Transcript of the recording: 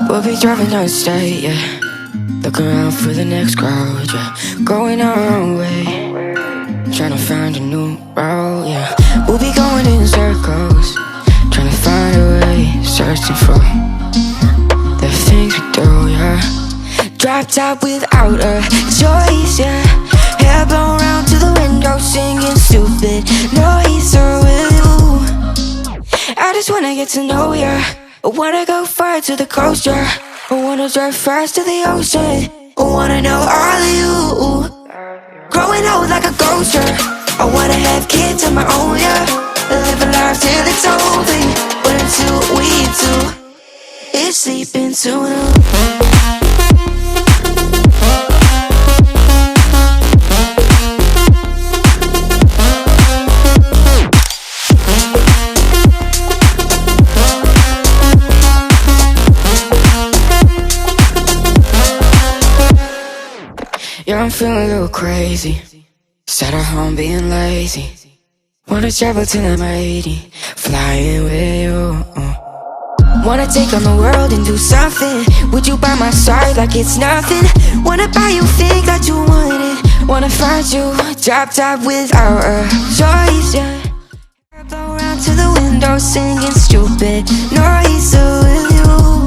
We'll be driving down the state, yeah. Look around for the next crowd, yeah. Going our own way, trying to find a new route, yeah. We'll be going in circles, trying to find a way, searching for the things we do, yeah. Drop top without a choice, yeah. Hair blown round to the window, singing stupid noise with you. I just wanna get to know ya. I wanna go far to the coast, yeah. I wanna drive fast to the ocean. I wanna know all of you. Growing old like a ghost, yeah. I wanna have kids of my own, yeah. Live a life till it's over. But until we do, it's sleeping soon. Yeah, I'm feeling a little crazy. Sat at home being lazy. Wanna travel till I'm 80, flying with you. Wanna take on the world and do something. Would you by my side like it's nothing? Wanna buy you things that you wanted. Wanna find you drop top without a choice, yeah. Blow around to the window, singing stupid noise with you.